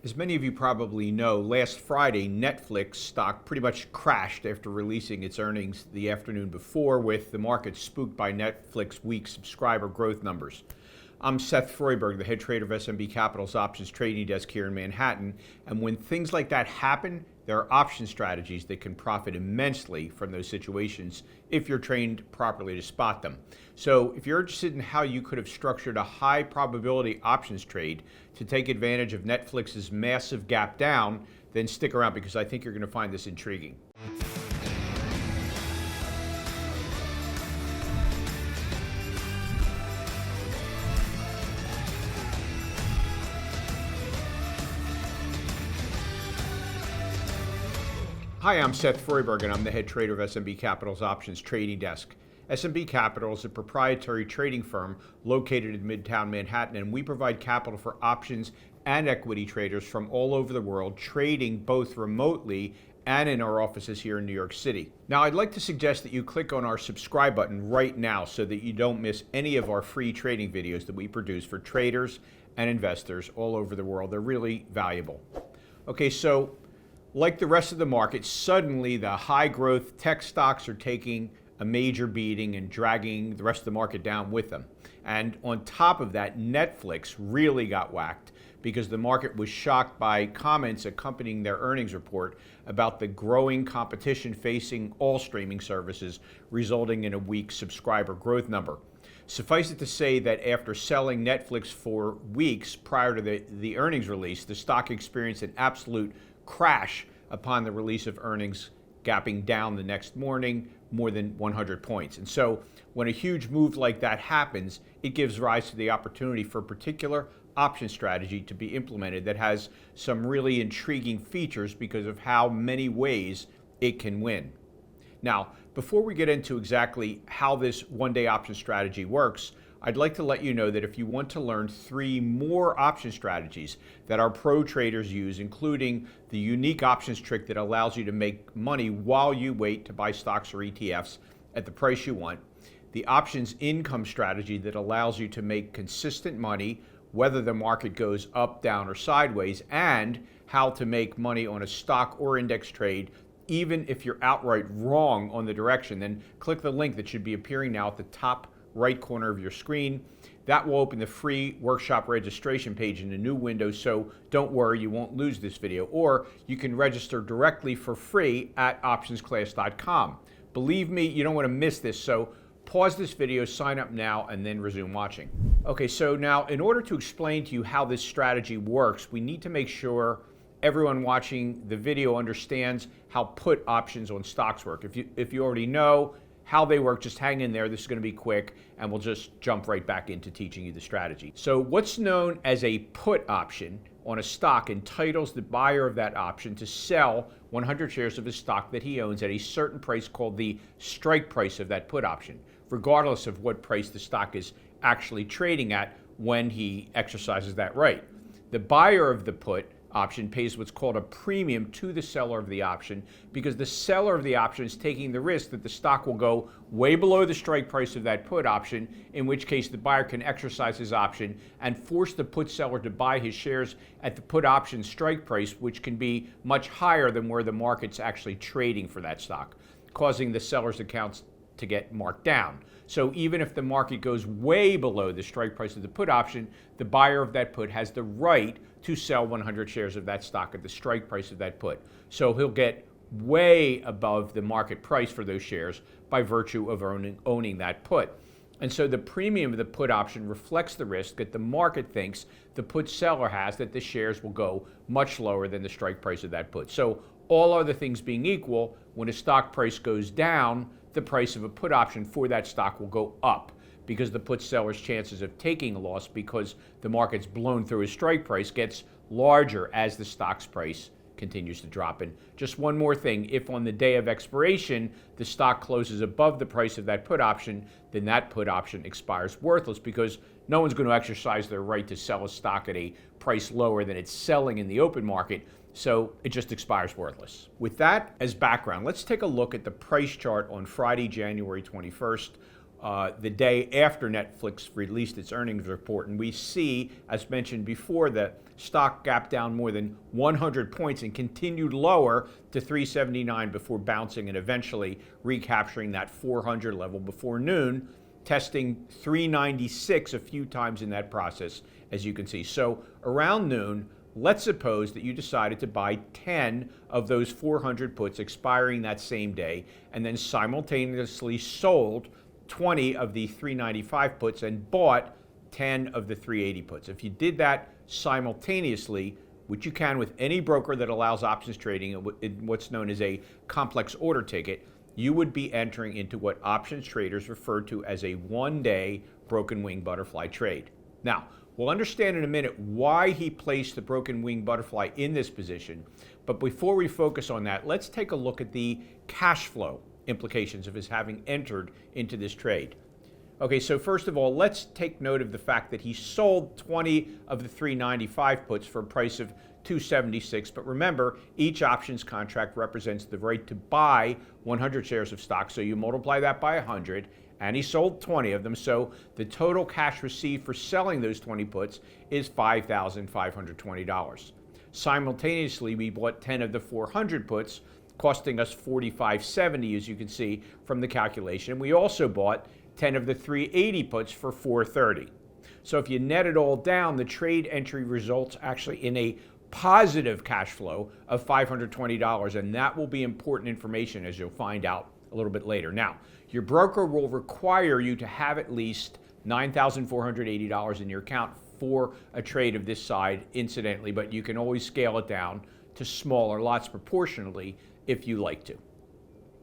As many of you probably know, last Friday, Netflix stock pretty much crashed after releasing its earnings the afternoon before, with the market spooked by Netflix weak subscriber growth numbers. I'm Seth Froyberg, the head trader of SMB Capital's options trading desk here in Manhattan. And when things like that happen, there are option strategies that can profit immensely from those situations if you're trained properly to spot them. So if you're interested in how you could have structured a high probability options trade to take advantage of Netflix's massive gap down, then stick around because I think you're going to find this intriguing. Hi, I'm Seth Froyberg, and I'm the head trader of SMB Capital's options trading desk. SMB Capital is a proprietary trading firm located in Midtown Manhattan, and we provide capital for options and equity traders from all over the world, trading both remotely and in our offices here in New York City. Now, I'd like to suggest that you click on our subscribe button right now so that you don't miss any of our free trading videos that we produce for traders and investors all over the world. They're really valuable. Okay, so like the rest of the market, suddenly the high growth tech stocks are taking a major beating and dragging the rest of the market down with them. And on top of that, Netflix really got whacked because the market was shocked by comments accompanying their earnings report about the growing competition facing all streaming services, resulting in a weak subscriber growth number. Suffice it to say that after selling Netflix for weeks prior to the earnings release, the stock experienced an absolute crash upon the release of earnings, gapping down the next morning more than 100 points. And so when a huge move like that happens, it gives rise to the opportunity for a particular option strategy to be implemented that has some really intriguing features because of how many ways it can win. Now, before we get into exactly how this one-day option strategy works, I'd like to let you know that if you want to learn 3 more option strategies that our pro traders use, including the unique options trick that allows you to make money while you wait to buy stocks or ETFs at the price you want, the options income strategy that allows you to make consistent money whether the market goes up, down, or sideways, and how to make money on a stock or index trade even if you're outright wrong on the direction, then click the link that should be appearing now at the top right corner of your screen. That will open the free workshop registration page in a new window, so don't worry, you won't lose this video. Or you can register directly for free at optionsclass.com. Believe me, you don't want to miss this, so pause this video, sign up now, and then resume watching. Okay, so now in order to explain to you how this strategy works, we need to make sure everyone watching the video understands how put options on stocks work. If you already know how they work, just hang in there. This is going to be quick, and we'll just jump right back into teaching you the strategy. So what's known as a put option on a stock entitles the buyer of that option to sell 100 shares of his stock that he owns at a certain price called the strike price of that put option, regardless of what price the stock is actually trading at when he exercises that right. The buyer of the put option pays what's called a premium to the seller of the option because the seller of the option is taking the risk that the stock will go way below the strike price of that put option, in which case the buyer can exercise his option and force the put seller to buy his shares at the put option strike price, which can be much higher than where the market's actually trading for that stock, causing the seller's accounts to get marked down. So even if the market goes way below the strike price of the put option, the buyer of that put has the right to sell 100 shares of that stock at the strike price of that put. So he'll get way above the market price for those shares by virtue of owning that put. And so the premium of the put option reflects the risk that the market thinks the put seller has that the shares will go much lower than the strike price of that put. So all other things being equal, when a stock price goes down, the price of a put option for that stock will go up because the put seller's chances of taking a loss because the market's blown through his strike price gets larger as the stock's price continues to drop. And just one more thing, if on the day of expiration the stock closes above the price of that put option, then that put option expires worthless because no one's going to exercise their right to sell a stock at a price lower than it's selling in the open market. So it just expires worthless. With that as background, let's take a look at the price chart on Friday, January 21st the day after Netflix released its earnings report, and we see, as mentioned before, the stock gapped down more than 100 points and continued lower to 379 before bouncing and eventually recapturing that 400 level before noon, testing 396 a few times in that process, as you can see. So around noon, let's suppose that you decided to buy 10 of those 400 puts expiring that same day and then simultaneously sold 20 of the 395 puts and bought 10 of the 380 puts. If you did that simultaneously, which you can with any broker that allows options trading in what's known as a complex order ticket, you would be entering into what options traders refer to as a one-day broken wing butterfly trade. Now, we'll understand in a minute why he placed the broken wing butterfly in this position, but before we focus on that, let's take a look at the cash flow implications of his having entered into this trade. Okay, so first of all, let's take note of the fact that he sold 20 of the 395 puts for a price of 276, but remember, each options contract represents the right to buy 100 shares of stock, so you multiply that by 100, and he sold 20 of them, so the total cash received for selling those 20 puts is $5,520. Simultaneously, we bought 10 of the 400 puts, costing us $45.70, as you can see from the calculation. We also bought 10 of the 380 puts for $430. So if you net it all down, the trade entry results actually in a positive cash flow of $520, and that will be important information, as you'll find out a little bit later. Now, your broker will require you to have at least $9,480 in your account for a trade of this side, incidentally, but you can always scale it down to smaller lots proportionally if you like to.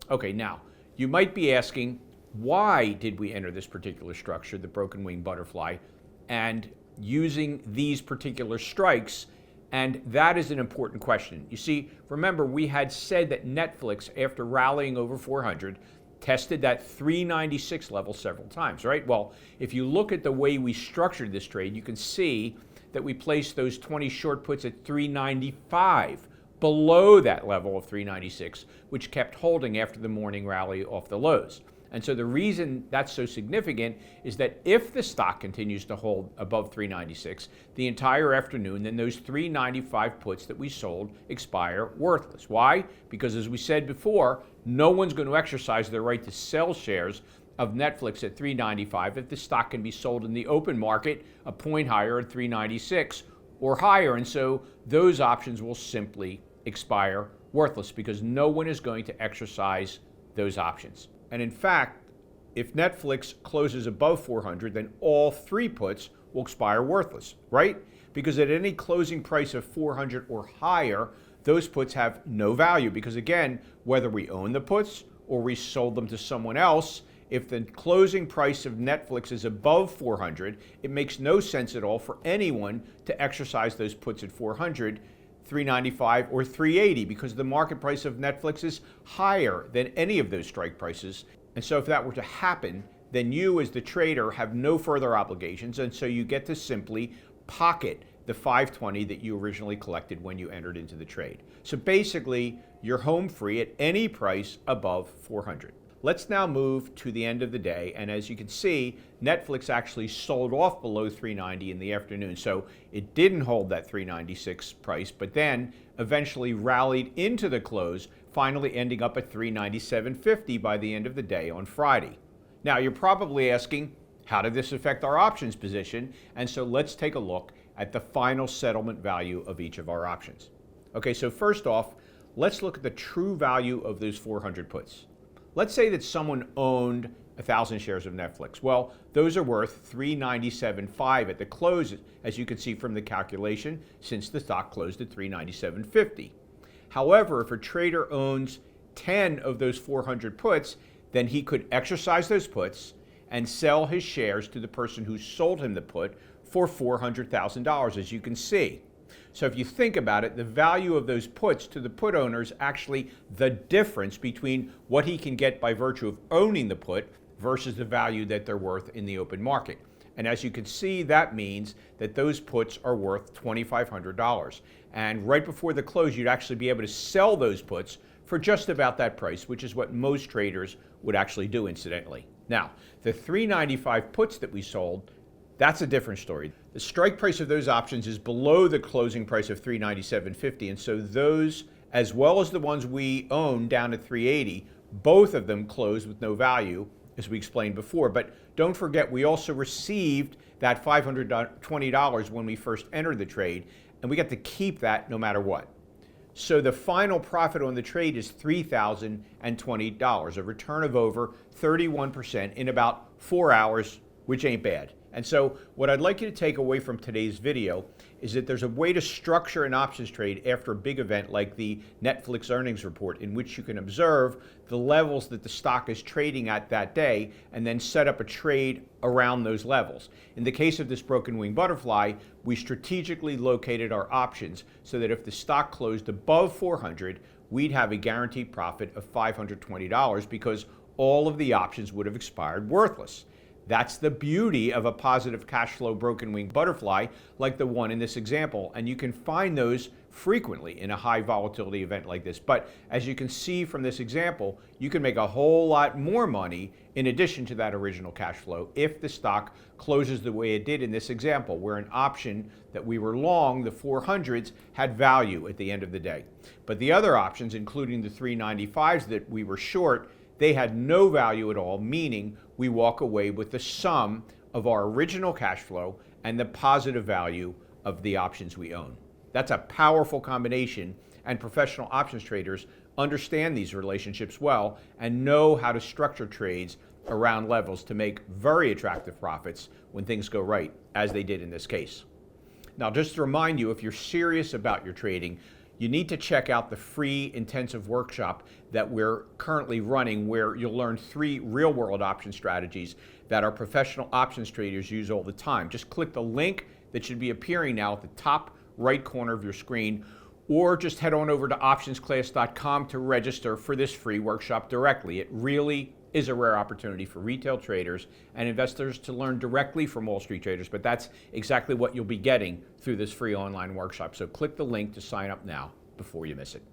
Okay, now, you might be asking, why did we enter this particular structure, the broken wing butterfly, and using these particular strikes? And that is an important question. You see, remember, we had said that Netflix, after rallying over 400, tested that 396 level several times, right? Well, if you look at the way we structured this trade, you can see that we placed those 20 short puts at 395, below that level of 396, which kept holding after the morning rally off the lows. And so the reason that's so significant is that if the stock continues to hold above 396 the entire afternoon, then those 395 puts that we sold expire worthless. Why? Because as we said before, no one's going to exercise their right to sell shares of Netflix at 395 if the stock can be sold in the open market a point higher at 396 or higher. And so those options will simply expire worthless because no one is going to exercise those options. And in fact, if Netflix closes above 400, then all three puts will expire worthless, right? Because at any closing price of 400 or higher, those puts have no value because, again, whether we own the puts or we sold them to someone else, if the closing price of Netflix is above 400, it makes no sense at all for anyone to exercise those puts at 400, 395 or 380 because the market price of Netflix is higher than any of those strike prices. And so if that were to happen, then you as the trader have no further obligations, and so you get to simply pocket the 520 that you originally collected when you entered into the trade. So basically, you're home free at any price above 400. Let's now move to the end of the day, and as you can see, Netflix actually sold off below 390 in the afternoon, so it didn't hold that 396 price, but then eventually rallied into the close, finally ending up at 397.50 by the end of the day on Friday. Now, you're probably asking, how did this affect our options position? And so let's take a look at the final settlement value of each of our options. Okay, so first off, let's look at the true value of those 400 puts. Let's say that someone owned 1,000 shares of Netflix. Well, those are worth $397.5 at the close, as you can see from the calculation, since the stock closed at $397.50. However, if a trader owns 10 of those 400 puts, then he could exercise those puts and sell his shares to the person who sold him the put for $400,000, as you can see. So if you think about it, the value of those puts to the put owner is actually the difference between what he can get by virtue of owning the put versus the value that they're worth in the open market. And as you can see, that means that those puts are worth $2,500. And right before the close, you'd actually be able to sell those puts for just about that price, which is what most traders would actually do, incidentally. Now, the 395 puts that we sold, that's a different story. The strike price of those options is below the closing price of 397.50, and so those, as well as the ones we own down at 380, both of them closed with no value, as we explained before. But don't forget, we also received that $520 when we first entered the trade, and we got to keep that no matter what. So the final profit on the trade is $3,020, a return of over 31% in about 4 hours, which ain't bad. And so what I'd like you to take away from today's video is that there's a way to structure an options trade after a big event like the Netflix earnings report, in which you can observe the levels that the stock is trading at that day and then set up a trade around those levels. In the case of this broken wing butterfly, we strategically located our options so that if the stock closed above 400, we'd have a guaranteed profit of $520 because all of the options would have expired worthless. That's the beauty of a positive cash flow broken wing butterfly like the one in this example, and you can find those frequently in a high volatility event like this. But as you can see from this example, you can make a whole lot more money in addition to that original cash flow if the stock closes the way it did in this example, where an option that we were long, the 400s, had value at the end of the day. But the other options, including the 395s that we were short, they had no value at all, meaning we walk away with the sum of our original cash flow and the positive value of the options we own. That's a powerful combination, and professional options traders understand these relationships well and know how to structure trades around levels to make very attractive profits when things go right, as they did in this case. Now, just to remind you, if you're serious about your trading, you need to check out the free intensive workshop that we're currently running, where you'll learn 3 real-world option strategies that our professional options traders use all the time. Just click the link that should be appearing now at the top right corner of your screen, or just head on over to optionsclass.com to register for this free workshop directly. It really is a rare opportunity for retail traders and investors to learn directly from Wall Street traders, but that's exactly what you'll be getting through this free online workshop. So click the link to sign up now before you miss it.